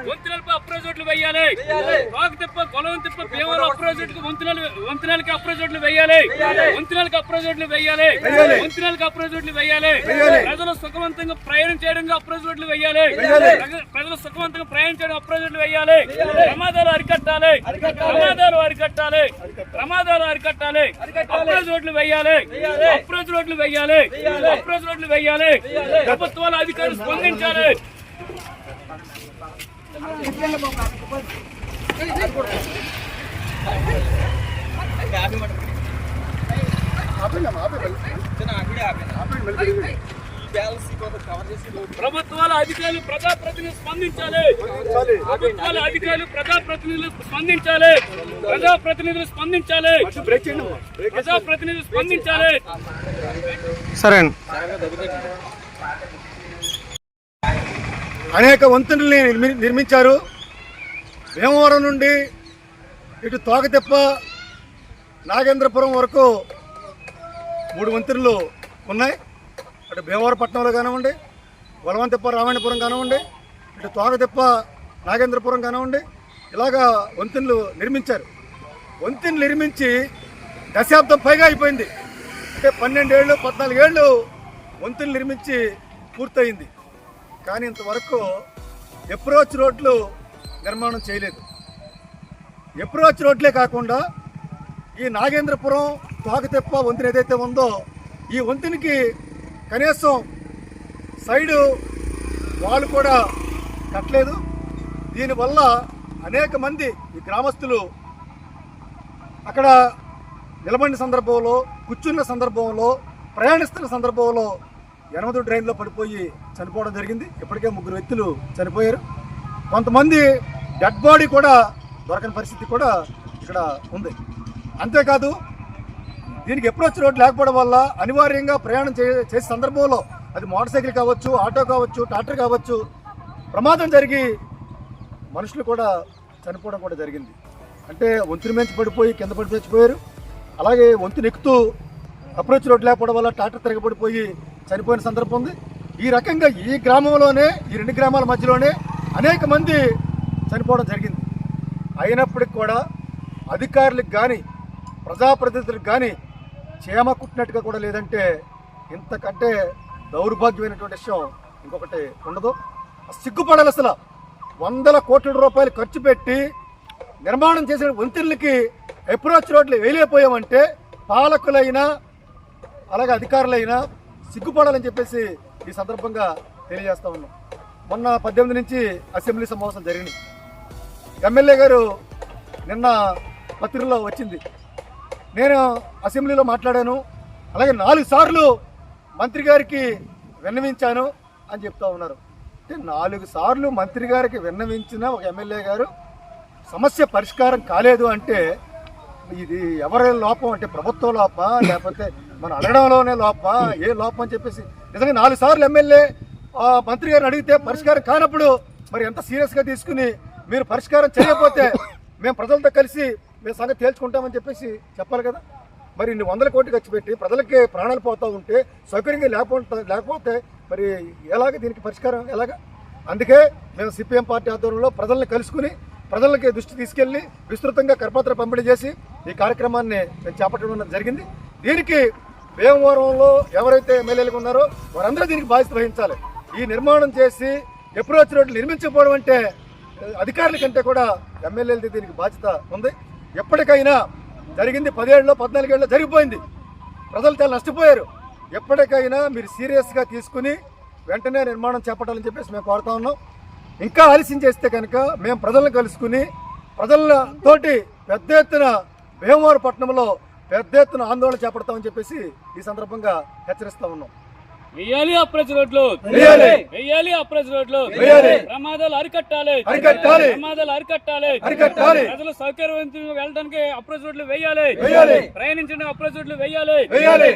వంతెనలపై approach రోడ్లు వేయాలి. వాగుతిప్ప కొలవంతిప్ప Bhimavaram approach రోడ్డుకి వంతెనలకి అప్రోచ్ రోడ్లు వేయాలి. వంతెనలకు అప్రోచ్ రోడ్లు వేయాలి. వంతెనలకు అప్రోచ్ రోడ్లు వేయాలి. ప్రజలు సుఖవంతంగా ప్రయాణం చేయడానికి అప్రోచ్ రోడ్లు వేయాలి. ప్రజలు సుఖవంతంగా ప్రయాణం చేయడం అప్రోచ్ రోడ్లు వేయాలి. ప్రమాదాలు అరికట్టాలి. ప్రమాదాలు అరికట్టాలి. ప్రమాదాలు అరికట్టాలి. అప్రోచ్ రోడ్లు వేయాలి. అప్రోచ్ రోడ్లు వేయాలి. అప్రోచ్ రోడ్లు వేయాలి. ప్రభుత్వాల అధికారులు స్పందించాలి. ప్రభుత్వాల అధికారులు ప్రజాప్రతినిధులు స్పందించాలి. ప్రభుత్వాల అధికారులు ప్రజాప్రతినిధులు స్పందించాలి. ప్రజాప్రతినిధులు స్పందించాలి. ప్రజాప్రతినిధులు స్పందించాలి. సరే, అనేక వంతెనల్ని నిర్మించారు. భీమవరం నుండి ఇటు తోకతిప్ప నాగేంద్రపురం వరకు 3 వంతెనలు ఉన్నాయి. అటు భీమవరపట్నంలో కానివ్వండి, బలవంతిప్ప రామాయణపురం కానివ్వండి, ఇటు తోకతిప్ప నాగేంద్రపురం కానివ్వండి, ఇలాగా వంతెనలు నిర్మించారు. వంతెనలు నిర్మించి దశాబ్దం పైగా అయిపోయింది. అంటే 12 ఏళ్ళు 14 ఏళ్ళు వంతెనలు నిర్మించి పూర్తయింది. కానీ ఇంతవరకు అప్రోచ్ రోడ్లు నిర్మాణం చేయలేదు. అప్రోచ్ రోడ్లే కాకుండా ఈ నాగేంద్రపురం తోకతిప్ప వంతెన ఏదైతే ఉందో ఈ వంతెనకి కనీసం సైడు వాళ్ళు కూడా కట్టలేదు. దీనివల్ల అనేక మంది ఈ గ్రామస్తులు అక్కడ నిలబడిన సందర్భంలో, కూర్చున్న సందర్భంలో, ప్రయాణిస్తున్న సందర్భంలో 8 డ్రైన్లో పడిపోయి చనిపోవడం జరిగింది. ఇప్పటికే 3 వ్యక్తులు చనిపోయారు. కొంతమంది డెడ్ బాడీ కూడా దొరకని పరిస్థితి కూడా ఇక్కడ ఉంది. అంతేకాదు దీనికి అప్రోచ్ రోడ్ లేకపోవడం వల్ల అనివార్యంగా ప్రయాణం చేసే సందర్భంలో అది మోటార్ సైకిల్ కావచ్చు, ఆటో కావచ్చు, ట్రాక్టర్ కావచ్చు, ప్రమాదం జరిగి మనుషులు కూడా చనిపోవడం కూడా జరిగింది. అంటే వంతెన మించి పడిపోయి కింద పడి చచ్చిపోయారు. అలాగే వంతెన ఎక్కుతూ అప్రోచ్ రోడ్ లేకపోవడం వల్ల ట్రాక్టర్ తిరగబడిపోయి చనిపోయిన సందర్భం ఉంది. ఈ రకంగా ఈ గ్రామంలోనే, ఈ 2 గ్రామాల మధ్యలోనే అనేక మంది చనిపోవడం జరిగింది. అయినప్పటికి కూడా అధికారులకు కానీ ప్రజాప్రతినిధులకు కానీ చేమ కుట్టినట్టుగా కూడా లేదంటే ఇంతకంటే దౌర్భాగ్యమైనటువంటి విషయం ఇంకొకటి ఉండదు. సిగ్గుపడాలి. అసలు 100 కోట్ల రూపాయలు ఖర్చు పెట్టి నిర్మాణం చేసిన వంతెనలకి అప్రోచ్ రోడ్లు వేయలేకపోయామంటే పాలకులైనా అలాగే అధికారులైనా సిగ్గుపడాలని చెప్పేసి ఈ సందర్భంగా తెలియజేస్తా ఉన్నాం. మొన్న 18 నుంచి అసెంబ్లీ సమావేశం జరిగినాయి. ఎమ్మెల్యే గారు నిన్న పత్రికలో వచ్చింది. నేను అసెంబ్లీలో మాట్లాడాను. అలాగే 4 సార్లు మంత్రి గారికి విన్నవించాను అని చెప్తా ఉన్నారు. అంటే 4 సార్లు మంత్రి గారికి విన్నవించిన ఒక ఎమ్మెల్యే గారు సమస్య పరిష్కారం కాలేదు అంటే ఇది ఎవరి లోపం? అంటే ప్రభుత్వ లోపా, లేకపోతే మనం అడగడంలోనే లోపా, ఏ లోపం అని చెప్పేసి నిజంగా 4 సార్లు ఎమ్మెల్యే మంత్రి గారిని అడిగితే పరిష్కారం కానప్పుడు మరి ఎంత సీరియస్గా తీసుకుని మీరు పరిష్కారం చేయకపోతే మేము ప్రజలతో కలిసి మేము సంగతి తేల్చుకుంటామని చెప్పేసి చెప్పాలి కదా. మరి ఇన్ని 100 కోట్లు ఖర్చు పెట్టి ప్రజలకి ప్రాణాలు పోతూ ఉంటే సౌకర్యంగా లేకపోతే మరి ఎలాగ దీనికి పరిష్కారం ఎలాగా? అందుకే మేము సిపిఎం పార్టీ ఆధ్వర్యంలో ప్రజల్ని కలుసుకుని ప్రజలకి దృష్టి తీసుకెళ్లి విస్తృతంగా కరపత్ర పంపిణీ చేసి ఈ కార్యక్రమాన్ని మేము చేపట్టడం జరిగింది. దీనికి భీమవరంలో ఎవరైతే ఎమ్మెల్యేలు ఉన్నారో వారందరూ దీనికి బాధ్యత వహించాలి. ఈ నిర్మాణం చేసి అప్రోచ్ రోడ్లు నిర్మించకపోవడం అంటే అధికారుల కంటే కూడా ఎమ్మెల్యేలది దీనికి బాధ్యత ఉంది. ఎప్పటికైనా జరిగింది 10 ఏళ్ళలో 14 ఏళ్ళలో జరిగిపోయింది. ప్రజలు చాలా నష్టపోయారు. ఎప్పటికైనా మీరు సీరియస్గా తీసుకుని వెంటనే నిర్మాణం చేపట్టాలని చెప్పేసి మేము కోరుతా ఉన్నాం. ఇంకా ఆలస్యం చేస్తే కనుక మేము ప్రజలను కలుసుకుని ప్రజలతోటి పెద్ద ఎత్తున భీమవరం పట్టణంలో పెద్ద ఎత్తున ఆందోళన చేపడతామని చెప్పేసి ఈ సందర్భంగా హెచ్చరిస్తా ఉన్నాం. వెయ్యాలి అప్రోచ్ రోడ్లు, వెయ్యాలి అప్రోచ్ రోడ్లు, ప్రమాదాలు అరికట్టాలి, ప్రమాదాలు అరికట్టాలి, ప్రజలు సౌకర్యవంతంగా వెళ్ళడానికి అప్రోచ్ రోడ్లు వేయాలి, ప్రయాణించడానికి అప్రోచ్ రోడ్లు వేయాలి.